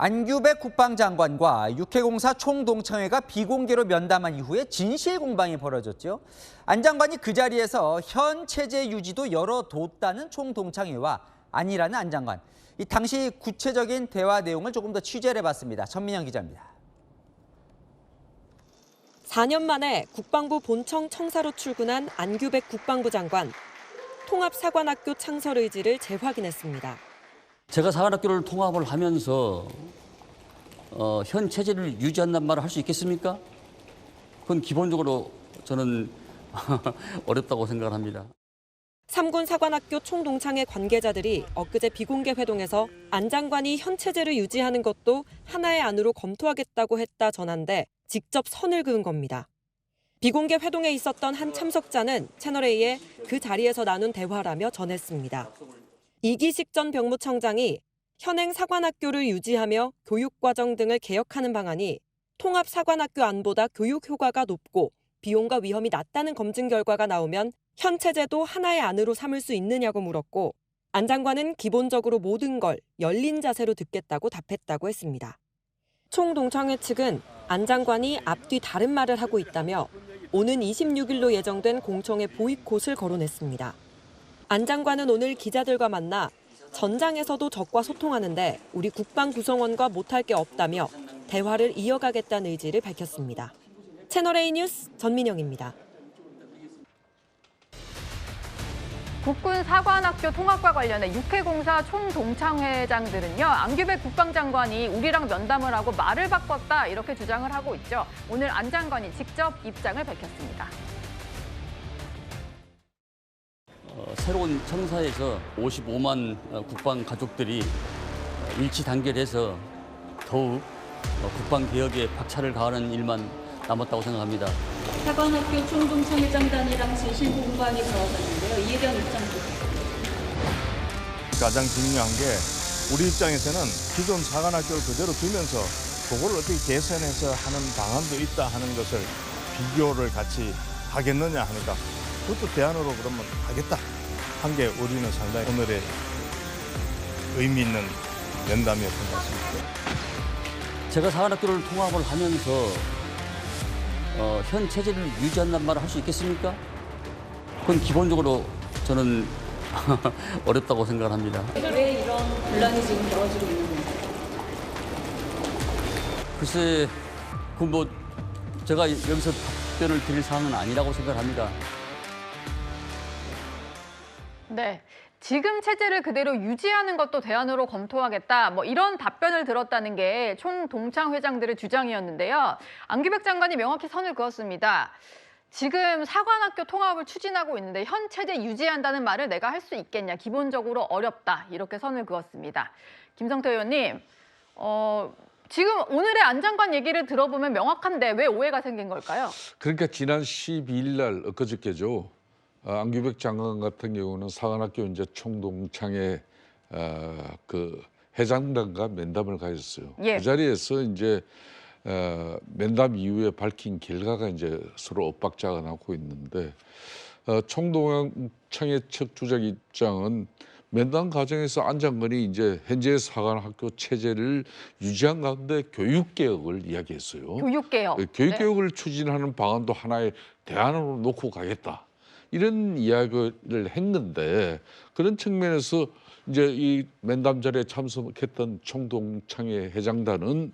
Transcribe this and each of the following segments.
안규백 국방장관과 육해공사 총동창회가 비공개로 면담한 이후에 진실 공방이 벌어졌죠. 안 장관이 그 자리에서 현 체제 유지도 열어뒀다는 총동창회와 아니라는 안 장관. 이 당시 구체적인 대화 내용을 조금 더 취재를 해봤습니다. 전민영 기자입니다. 4년 만에 국방부 본청 청사로 출근한 안규백 국방부 장관. 통합사관학교 창설 의지를 재확인했습니다. 제가 사관학교를 통합을 하면서 현 체제를 유지한다는 말을 할 수 있겠습니까? 그건 기본적으로 저는 어렵다고 생각을 합니다. 3군 사관학교 총동창회 관계자들이 엊그제 비공개 회동에서 안 장관이 현 체제를 유지하는 것도 하나의 안으로 검토하겠다고 했다 전한데 직접 선을 그은 겁니다. 비공개 회동에 있었던 한 참석자는 채널A에 그 자리에서 나눈 대화라며 전했습니다. 이기식 전 병무청장이 현행 사관학교를 유지하며 교육과정 등을 개혁하는 방안이 통합사관학교 안보다 교육 효과가 높고 비용과 위험이 낮다는 검증 결과가 나오면 현 체제도 하나의 안으로 삼을 수 있느냐고 물었고 안 장관은 기본적으로 모든 걸 열린 자세로 듣겠다고 답했다고 했습니다. 총동창회 측은 안 장관이 앞뒤 다른 말을 하고 있다며 오는 26일로 예정된 공청회 보이콧을 거론했습니다. 안 장관은 오늘 기자들과 만나 전장에서도 적과 소통하는데 우리 국방 구성원과 못할 게 없다며 대화를 이어가겠다는 의지를 밝혔습니다. 채널A 뉴스 전민영입니다. 국군 사관학교 통합과 관련해 육해공사 총동창회장들은요, 안규백 국방장관이 우리랑 면담을 하고 말을 바꿨다 이렇게 주장을 하고 있죠. 오늘 안 장관이 직접 입장을 밝혔습니다. 새로운 청사에서 55만 국방 가족들이 일치 단결해서 더욱 국방개혁에 박차를 가하는 일만 남았다고 생각합니다. 사관학교 총동창회장단이랑 진실 공방이 벌어졌는데요. 이에 대한 입장 부탁드립니다. 가장 중요한 게 우리 입장에서는 기존 사관학교를 그대로 두면서 그걸 어떻게 개선해서 하는 방안도 있다 하는 것을 비교를 같이 하겠느냐 하니까 그것도 대안으로 그러면 하겠다 한 게 우리는 상당히 오늘의 의미 있는 면담이었던 것 같습니다. 제가 사관학교를 통합을 하면서 현 체제를 유지한다는 말을 할 수 있겠습니까? 그건 기본적으로 저는 어렵다고 생각을 합니다. 왜 이런 분란이 지금 벌어지고 있는 건가요? 글쎄, 그 제가 여기서 답변을 드릴 사항은 아니라고 생각합니다. 네. 지금 체제를 그대로 유지하는 것도 대안으로 검토하겠다. 이런 답변을 들었다는 게 총동창회장들의 주장이었는데요. 안규백 장관이 명확히 선을 그었습니다. 지금 사관학교 통합을 추진하고 있는데 현 체제 유지한다는 말을 내가 할 수 있겠냐. 기본적으로 어렵다. 이렇게 선을 그었습니다. 김성태 의원님, 지금 오늘의 안 장관 얘기를 들어보면 명확한데 왜 오해가 생긴 걸까요? 그러니까 지난 12일 날 엊그저께죠. 안규백 장관 같은 경우는 사관학교 이제 총동창회 그 회장단과 면담을 가졌어요. 예. 그 자리에서 이제 면담 이후에 밝힌 결과가 이제 서로 엇박자가 나고 있는데 총동창회 측 주적 입장은 면담 과정에서 안 장관이 이제 현재 사관학교 체제를 유지한 가운데 교육개혁을 이야기했어요. 교육개혁. 교육개혁을 추진하는 방안도 하나의 대안으로 놓고 가겠다. 이런 이야기를 했는데 그런 측면에서 이제 이 면담 자리에 참석했던 총동창회 회장단은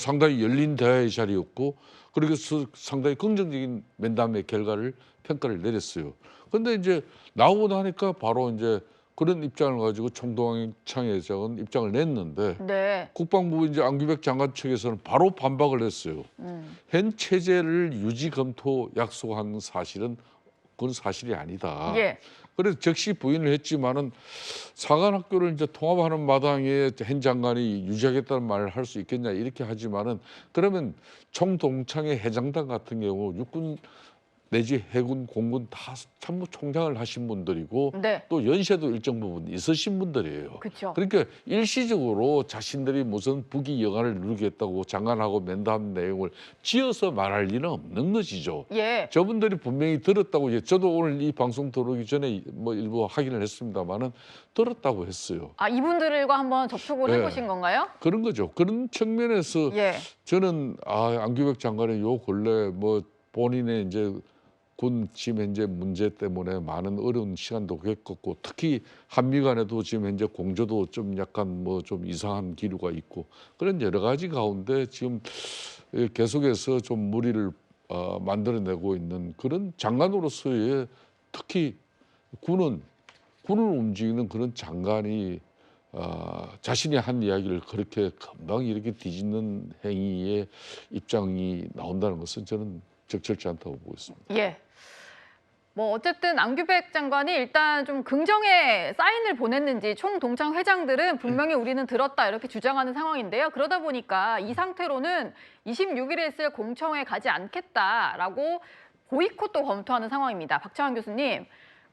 상당히 열린 대화의 자리였고 그래서 상당히 긍정적인 면담의 결과를 평가를 내렸어요. 그런데 이제 나오고 나니까 바로 이제 그런 입장을 가지고 총동창회 회장은 입장을 냈는데 네. 국방부 이제 안규백 장관 측에서는 바로 반박을 했어요. 현 체제를 유지 검토 약속한 사실은 그건 사실이 아니다. 예. 그래서 즉시 부인을 했지만은 사관학교를 이제 통합하는 마당에 현 장관이 유지하겠다는 말을 할 수 있겠냐 이렇게 하지만은 그러면 총동창회 회장단 같은 경우 육군 내지 해군, 공군 다 참모총장을 하신 분들이고 네. 또 연세도 일정 부분 있으신 분들이에요. 그렇죠. 그러니까 일시적으로 자신들이 무슨 부귀 영화를 누리겠다고 장관하고 면담 내용을 지어서 말할 리는 없는 것이죠. 예. 저분들이 분명히 들었다고 저도 오늘 이 방송 들어오기 전에 뭐 일부 확인을 했습니다만은 들었다고 했어요. 아, 이분들과 한번 접촉을 네. 해보신 건가요? 그런 거죠. 그런 측면에서 예. 저는 안규백 장관의 요 근래 뭐 본인의 이제 군 지금 현재 문제 때문에 많은 어려운 시간도 겪었고 특히 한미 간에도 지금 현재 공조도 좀 약간 뭐 좀 이상한 기류가 있고 그런 여러 가지 가운데 지금 계속해서 좀 무리를 만들어내고 있는 그런 장관으로서의 특히 군을 움직이는 그런 장관이 자신이 한 이야기를 그렇게 금방 이렇게 뒤집는 행위의 입장이 나온다는 것은 저는 적절치 않다고 보고 있습니다. 예. 뭐 어쨌든 안규백 장관이 일단 좀 긍정의 사인을 보냈는지 총동창 회장들은 분명히 우리는 들었다 이렇게 주장하는 상황인데요. 그러다 보니까 이 상태로는 26일에 있을 공청회에 가지 않겠다라고 보이콧도 검토하는 상황입니다. 박창환 교수님.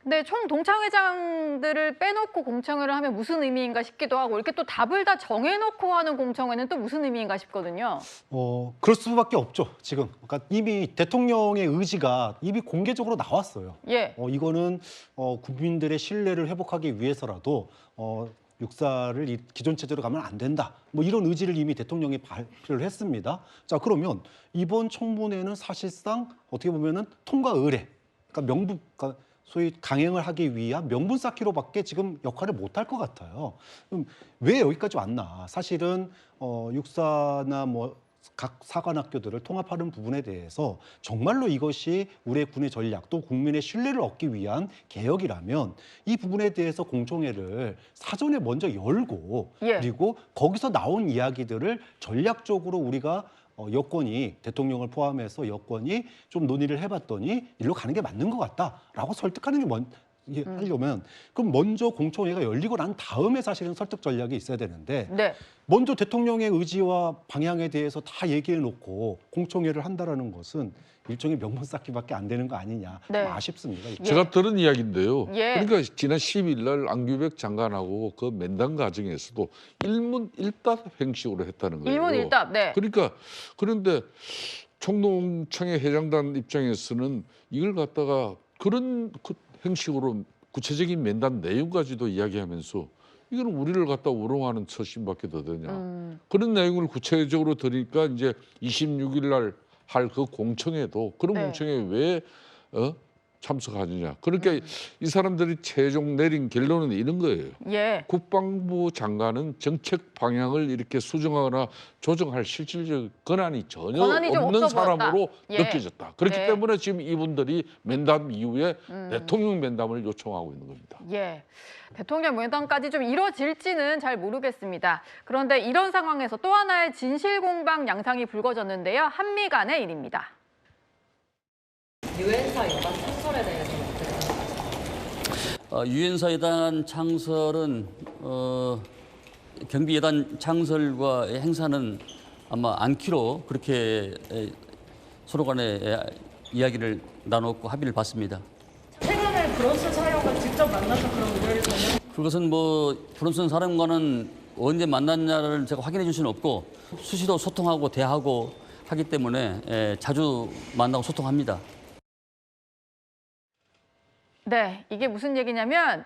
근데 총동창 회장들을 빼놓고 공청회를 하면 무슨 의미인가 싶기도 하고 이렇게 또 답을 다 정해놓고 하는 공청회는 또 무슨 의미인가 싶거든요. 그럴 수밖에 없죠. 지금 그러니까 이미 대통령의 의지가 이미 공개적으로 나왔어요. 예. 이거는 국민들의 신뢰를 회복하기 위해서라도 육사를 이 기존 체제로 가면 안 된다. 뭐 이런 의지를 이미 대통령이 발표를 했습니다. 자, 그러면 이번 청문회는 사실상 어떻게 보면은 통과 의례, 그러니까 그러니까 소위 강행을 하기 위한 명분 쌓기로밖에 지금 역할을 못할 것 같아요. 그럼 왜 여기까지 왔나? 사실은 육사나 뭐 각 사관학교들을 통합하는 부분에 대해서 정말로 이것이 우리 군의 전략 또 국민의 신뢰를 얻기 위한 개혁이라면 이 부분에 대해서 공청회를 사전에 먼저 열고 예. 그리고 거기서 나온 이야기들을 전략적으로 우리가 여권이 대통령을 포함해서 여권이 좀 논의를 해봤더니 일로 가는 게 맞는 것 같다라고 설득하는 게 하려면 그럼 먼저 공청회가 열리고 난 다음에 사실은 설득 전략이 있어야 되는데 네. 먼저 대통령의 의지와 방향에 대해서 다 얘기해 놓고 공청회를 한다라는 것은 일종의 명분 쌓기밖에 안 되는 거 아니냐. 네. 좀 아쉽습니다. 예. 제가 들은 이야기인데요. 예. 그러니까 지난 10일 날 안규백 장관하고 그 면담 과정에서도 일문일답 형식으로 했다는 거예요. 일문일답. 네. 그러니까 그런데 총동창회 회장단 입장에서는 이걸 갖다가 그런 형식으로 구체적인 면담 내용까지도 이야기하면서 이거는 우리를 갖다 우롱하는 처신밖에 더 되냐. 그런 내용을 구체적으로 들으니까 이제 26일 날 할 그 공청회도 그런 네. 공청회에 왜 참석하느냐. 그러니까 이 사람들이 최종 내린 결론은 이런 거예요. 예. 국방부 장관은 정책 방향을 이렇게 수정하거나 조정할 실질적 권한이 전혀 권한이 좀 없는 없어 보였다. 사람으로 예. 느껴졌다. 그렇기 네. 때문에 지금 이분들이 면담 이후에 대통령 면담을 요청하고 있는 겁니다. 예. 대통령 면담까지 좀 이뤄질지는 잘 모르겠습니다. 그런데 이런 상황에서 또 하나의 진실 공방 양상이 불거졌는데요. 한미 간의 일입니다. 유엔사 여단 창설에 대해서는 어때요? 유엔사 여단 창설은 경비 여단 창설과 행사는 아마 않기로 그렇게 서로 간에 이야기를 나눴고 합의를 봤습니다. 최근에 브런슨 사령관 직접 만나서 그런 의뢰를 전혀? 그것은 뭐 브론슨 사령관은 언제 만났냐를 제가 확인해 줄 수는 없고 수시로 소통하고 대화하고 하기 때문에 자주 만나고 소통합니다. 네, 이게 무슨 얘기냐면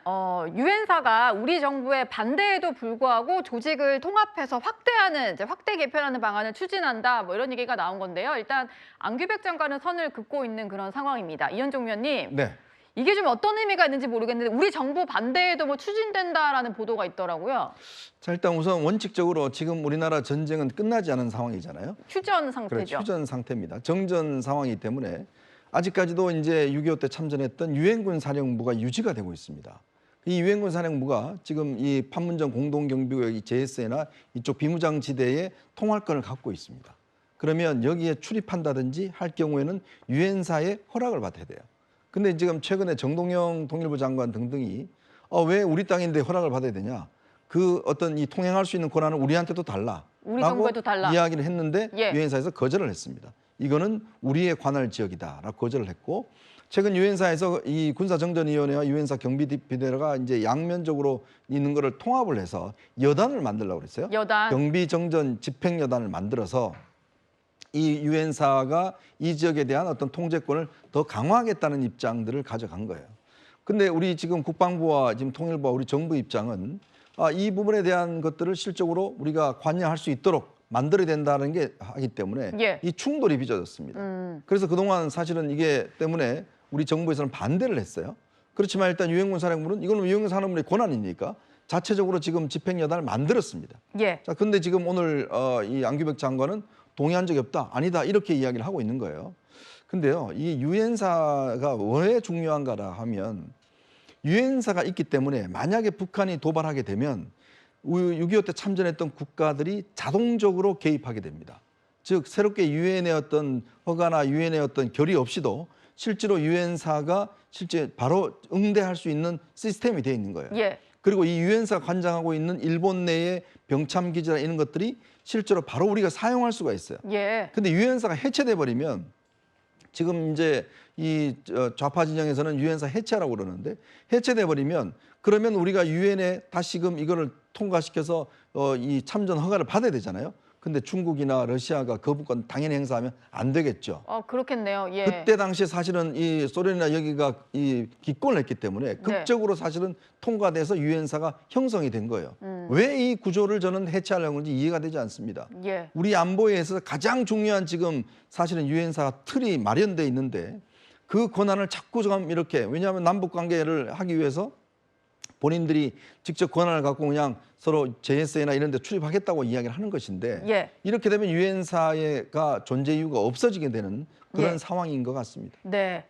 유엔사가 우리 정부의 반대에도 불구하고 조직을 통합해서 확대하는 이제 확대 개편하는 방안을 추진한다. 뭐 이런 얘기가 나온 건데요. 일단 안규백 장관은 선을 긋고 있는 그런 상황입니다. 이현종 위원님. 네. 이게 좀 어떤 의미가 있는지 모르겠는데 우리 정부 반대에도 뭐 추진된다라는 보도가 있더라고요. 자, 일단 우선 원칙적으로 지금 우리나라 전쟁은 끝나지 않은 상황이잖아요. 휴전 상태죠. 휴전 상태입니다. 정전 상황이기 때문에 아직까지도 이제 6.25 때 참전했던 유엔군 사령부가 유지가 되고 있습니다. 이 유엔군 사령부가 지금 이 판문점 공동경비구역 이 JSA나 이쪽 비무장지대에 통할권을 갖고 있습니다. 그러면 여기에 출입한다든지 할 경우에는 유엔사의 허락을 받아야 돼요. 근데 지금 최근에 정동영 통일부 장관 등등이 왜 우리 땅인데 허락을 받아야 되냐? 그 어떤 이 통행할 수 있는 권한을 우리한테도 달라. 우리 라고 정부에도 달라. 이야기를 했는데 예. 유엔사에서 거절을 했습니다. 이거는 우리의 관할 지역이다라고 거절을 했고 최근 유엔사에서 이 군사정전위원회와 유엔사 경비비대가 이제 양면적으로 있는 거를 통합을 해서 여단을 만들려고 그랬어요. 여단. 경비정전 집행여단을 만들어서 이 유엔사가 이 지역에 대한 어떤 통제권을 더 강화하겠다는 입장들을 가져간 거예요. 근데 우리 지금 국방부와 지금 통일부와 우리 정부 입장은 이 부분에 대한 것들을 실적으로 우리가 관여할 수 있도록 만들어야 된다는 게 하기 때문에 예. 이 충돌이 빚어졌습니다. 그래서 그동안 사실은 이게 때문에 우리 정부에서는 반대를 했어요. 그렇지만 일단 유엔군 사령부는 이거는 유엔군 사령부의 권한이니까 자체적으로 지금 집행여단을 만들었습니다. 예. 자, 근데 지금 오늘 이 안규백 장관은 동의한 적이 없다, 아니다 이렇게 이야기를 하고 있는 거예요. 근데요, 이 유엔사가 왜 중요한가라 하면 유엔사가 있기 때문에 만약에 북한이 도발하게 되면 6.25 때 참전했던 국가들이 자동적으로 개입하게 됩니다. 즉 새롭게 유엔의 어떤 허가나 유엔의 어떤 결의 없이도 실제로 유엔사가 실제 바로 응대할 수 있는 시스템이 되어 있는 거예요. 예. 그리고 이 유엔사 관장하고 있는 일본 내의 병참 기지나 이런 것들이 실제로 바로 우리가 사용할 수가 있어요. 예. 근데 유엔사가 해체돼 버리면 지금 이제 이 좌파 진영에서는 유엔사 해체하라고 그러는데 해체돼 버리면 그러면 우리가 유엔에 다시금 이거를 통과시켜서 이 참전 허가를 받아야 되잖아요. 근데 중국이나 러시아가 거부권 당연히 행사하면 안 되겠죠. 그렇겠네요. 예. 그때 당시에 사실은 이 소련이나 여기가 이 기권을 했기 때문에 극적으로 사실은 통과돼서 유엔사가 형성이 된 거예요. 왜 이 구조를 저는 해체하려고 하는지 이해가 되지 않습니다. 예. 우리 안보에 있어서 가장 중요한 지금 사실은 유엔사 틀이 마련돼 있는데 그 권한을 자꾸 좀 이렇게 왜냐하면 남북 관계를 하기 위해서 본인들이 직접 권한을 갖고 그냥 서로 JSA나 이런 데 출입하겠다고 이야기를 하는 것인데 예. 이렇게 되면 유엔사가 존재 이유가 없어지게 되는 그런 예. 상황인 것 같습니다. 네.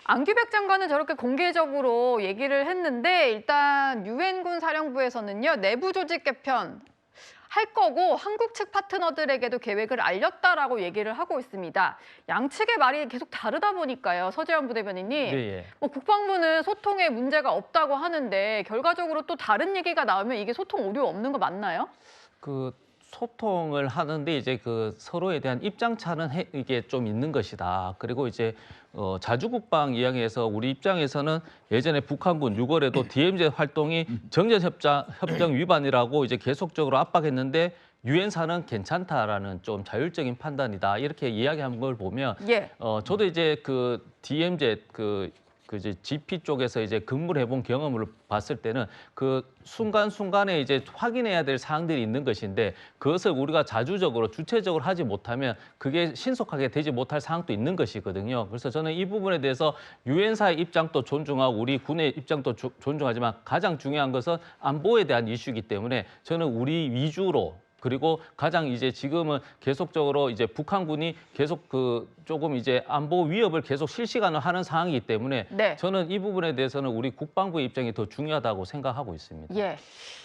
안규백 장관은 저렇게 공개적으로 얘기를 했는데 일단 유엔군 사령부에서는요. 내부 조직 개편 할 거고 한국 측 파트너들에게도 계획을 알렸다라고 얘기를 하고 있습니다. 양측의 말이 계속 다르다 보니까요. 서재원 부대변인님. 네, 뭐 국방부는 소통에 문제가 없다고 하는데 결과적으로 또 다른 얘기가 나오면 이게 소통 오류 없는 거 맞나요? 그 소통을 하는데 이제 그 서로에 대한 입장 차는 이게 좀 있는 것이다. 그리고 이제 자주국방 이야기에서 우리 입장에서는 예전에 북한군 6월에도 DMZ 활동이 정전협정 위반이라고 이제 계속적으로 압박했는데 유엔사는 괜찮다라는 좀 자율적인 판단이다 이렇게 이야기한 걸 보면 예. 저도 이제 그 DMZ 그 이제 GP 쪽에서 이제 근무를 해본 경험을 봤을 때는 그 순간순간에 이제 확인해야 될 사항들이 있는 것인데 그것을 우리가 자주적으로 주체적으로 하지 못하면 그게 신속하게 되지 못할 사항도 있는 것이거든요. 그래서 저는 이 부분에 대해서 유엔사의 입장도 존중하고 우리 군의 입장도 존중하지만 가장 중요한 것은 안보에 대한 이슈이기 때문에 저는 우리 위주로 그리고 가장 이제 지금은 계속적으로 이제 북한군이 계속 그 조금 이제 안보 위협을 계속 실시간으로 하는 상황이기 때문에 네. 저는 이 부분에 대해서는 우리 국방부의 입장이 더 중요하다고 생각하고 있습니다. 예.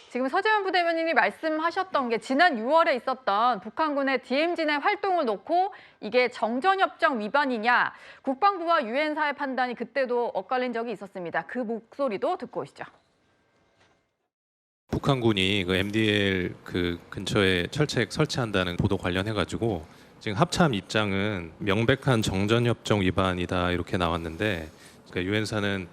지금 서재원 부대변인이 말씀하셨던 게 지난 6월에 있었던 북한군의 DMZ 내 활동을 놓고 이게 정전협정 위반이냐 국방부와 유엔사의 판단이 그때도 엇갈린 적이 있었습니다. 그 목소리도 듣고 오시죠. 북한군이 그 MDL 그 근처에 철책 설치한다는 보도 관련해 가지고 지금 합참 입장은 명백한 정전협정 위반이다 이렇게 나왔는데 그러니까 유엔사는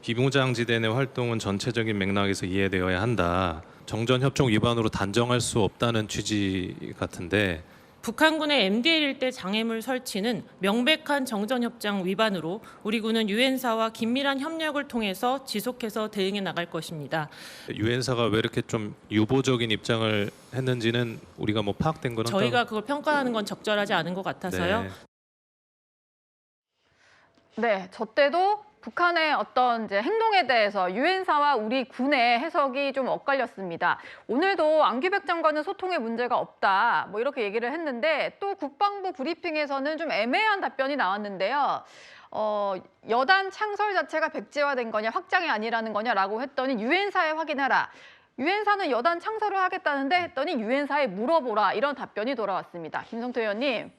비무장지대 내 활동은 전체적인 맥락에서 이해되어야 한다. 정전협정 위반으로 단정할 수 없다는 취지 같은데 북한군의 MDL 일대 장애물 설치는 명백한 정전협정 위반으로 우리 군은 유엔사와 긴밀한 협력을 통해서 지속해서 대응해 나갈 것입니다. 유엔사가 왜 이렇게 좀 유보적인 입장을 했는지는 우리가 뭐 파악된 거는 저희가 그걸 평가하는 건 적절하지 않은 것 같아서요. 네, 저 때도 북한의 어떤 이제 행동에 대해서 유엔사와 우리 군의 해석이 좀 엇갈렸습니다. 오늘도 안규백 장관은 소통에 문제가 없다, 뭐 이렇게 얘기를 했는데 또 국방부 브리핑에서는 좀 애매한 답변이 나왔는데요. 여단 창설 자체가 백지화된 거냐, 확장이 아니라는 거냐라고 했더니 유엔사에 확인하라. 유엔사는 여단 창설을 하겠다는데 했더니 유엔사에 물어보라 이런 답변이 돌아왔습니다. 김성태 의원님.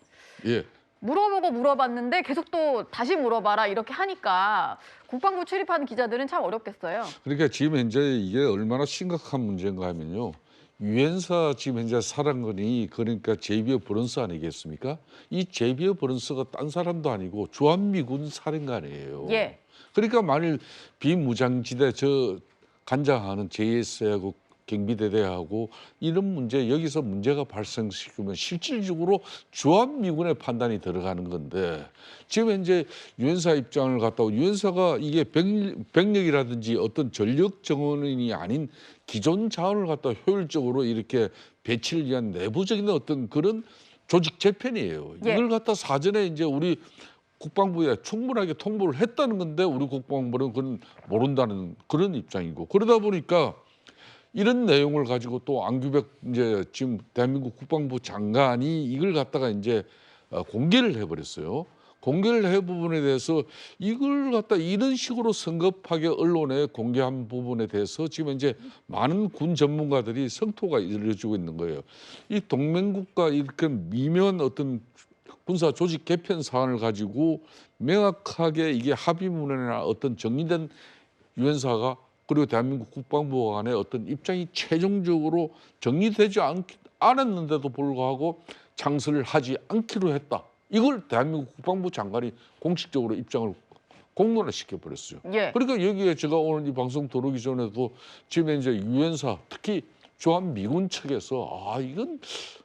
예. 물어보고 물어봤는데 계속 또 다시 물어봐라 이렇게 하니까 국방부 출입하는 기자들은 참 어렵겠어요. 그러니까 지금 현재 이게 얼마나 심각한 문제인가 하면요. 유엔사 지금 현재 사령관이 그러니까 제비어 브런스 아니겠습니까? 이 제비어 브런스가 딴 사람도 아니고 주한미군 사령관이에요. 예. 그러니까 만일 비무장지대 저 관장하는 JS하고 경비대대하고 이런 문제 여기서 문제가 발생시키면 실질적으로 주한미군의 판단이 들어가는 건데 지금 현재 유엔사 입장을 갖다가 유엔사가 이게 병력이라든지 어떤 전력 정원이 아닌 기존 자원을 갖다 효율적으로 이렇게 배치를 위한 내부적인 어떤 그런 조직 재편이에요. 예. 이걸 갖다 사전에 이제 우리 국방부에 충분하게 통보를 했다는 건데 우리 국방부는 그건 모른다는 그런 입장이고 그러다 보니까 이런 내용을 가지고 또 안규백 이제 지금 대한민국 국방부 장관이 이걸 갖다가 이제 공개를 해버렸어요. 공개를 해 부분에 대해서 이걸 갖다 이런 식으로 성급하게 언론에 공개한 부분에 대해서 지금 이제 많은 군 전문가들이 성토가 이루어지고 있는 거예요. 이 동맹국가 이렇게 미묘한 어떤 군사 조직 개편 사안을 가지고 명확하게 이게 합의문이나 어떤 정리된 유엔사가 그리고 대한민국 국방부 간의 어떤 입장이 최종적으로 정리되지 않았는데도 불구하고 창설을 하지 않기로 했다. 이걸 대한민국 국방부 장관이 공식적으로 입장을 공론화시켜 버렸어요. 예. 그러니까 여기에 제가 오늘 이 방송 들어오기 전에도 지금 이제 유엔사 특히 주한미군 측에서 이건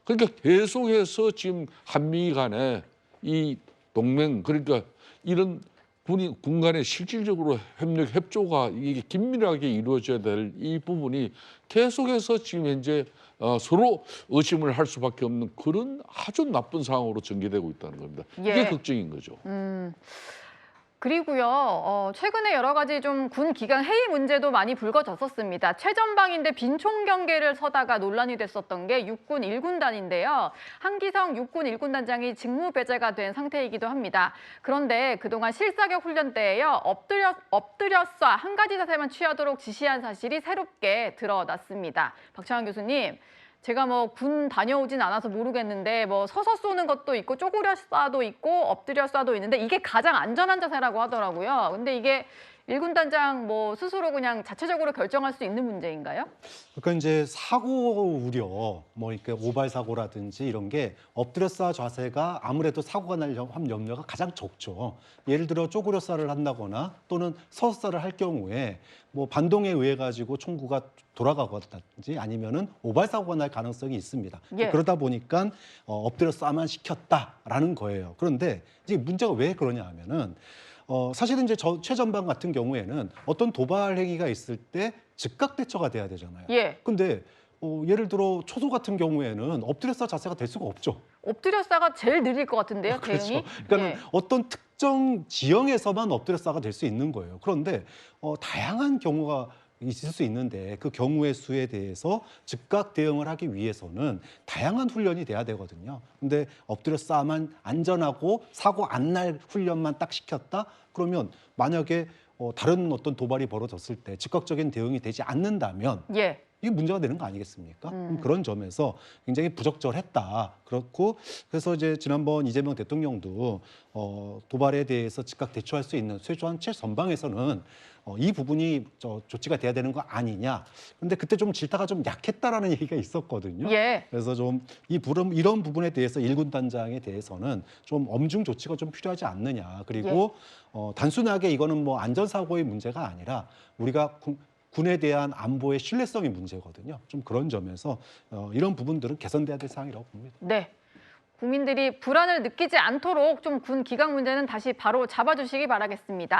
그러니까 계속해서 지금 한미 간에 이 동맹 그러니까 이런 군 간의 실질적으로 협력 협조가 이게 긴밀하게 이루어져야 될 이 부분이 계속해서 지금 현재 서로 의심을 할 수밖에 없는 그런 아주 나쁜 상황으로 전개되고 있다는 겁니다. 예. 이게 걱정인 거죠. 그리고요, 최근에 여러 가지 좀 군 기강 해이 문제도 많이 불거졌었습니다. 최전방인데 빈총 경계를 서다가 논란이 됐었던 게 육군 1군단인데요. 한기성 육군 1군단장이 직무 배제가 된 상태이기도 합니다. 그런데 그동안 실사격 훈련 때에요, 엎드려 쏴 한 가지 자세만 취하도록 지시한 사실이 새롭게 드러났습니다. 박창환 교수님. 제가 뭐 군 다녀오진 않아서 모르겠는데 뭐 서서 쏘는 것도 있고 쪼그려 쏴도 있고 엎드려 쏴도 있는데 이게 가장 안전한 자세라고 하더라고요. 근데 이게 1군단장 뭐 스스로 그냥 자체적으로 결정할 수 있는 문제인가요? 그러니까 이제 사고 우려, 뭐 이렇게 오발 사고라든지 이런 게 엎드려 쏴 자세가 아무래도 사고가 날 염려가 가장 적죠. 예를 들어 쪼그려 쏴를 한다거나 또는 서서 쏴를 할 경우에 뭐 반동에 의해 가지고 총구가 돌아가거든지 아니면은 오발 사고가 날 가능성이 있습니다. 예. 그러다 보니까 엎드려 쏴만 시켰다라는 거예요. 그런데 이제 문제가 왜 그러냐 하면은 사실은 이제 최전방 같은 경우에는 어떤 도발 행위가 있을 때 즉각 대처가 돼야 되잖아요. 예. 근데 예를 들어 초소 같은 경우에는 엎드려 쏴 자세가 될 수가 없죠. 엎드려 쏴가 제일 느릴 것 같은데요, 그렇죠. 대응이? 그러니까 예. 어떤 특정 지형에서만 엎드려 쏴가 될 수 있는 거예요. 그런데 다양한 경우가 있을 수 있는데 그 경우의 수에 대해서 즉각 대응을 하기 위해서는 다양한 훈련이 돼야 되거든요. 근데 엎드려 쏴만 안전하고 사고 안 날 훈련만 딱 시켰다? 그러면 만약에 다른 어떤 도발이 벌어졌을 때 즉각적인 대응이 되지 않는다면 예. 이게 문제가 되는 거 아니겠습니까? 그런 점에서 굉장히 부적절했다. 그렇고 그래서 이제 지난번 이재명 대통령도 도발에 대해서 즉각 대처할 수 있는 최전방에서는 이 부분이 조치가 돼야 되는 거 아니냐. 근데 그때 좀 질타가 좀 약했다라는 얘기가 있었거든요. 예. 그래서 좀 이런 부분에 대해서 1군 단장에 대해서는 좀 엄중 조치가 좀 필요하지 않느냐. 그리고 단순하게 이거는 뭐 안전사고의 문제가 아니라 우리가 군에 대한 안보의 신뢰성의 문제거든요. 좀 그런 점에서 이런 부분들은 개선돼야 될 사항이라고 봅니다. 네. 국민들이 불안을 느끼지 않도록 좀 군 기강 문제는 다시 바로 잡아주시기 바라겠습니다.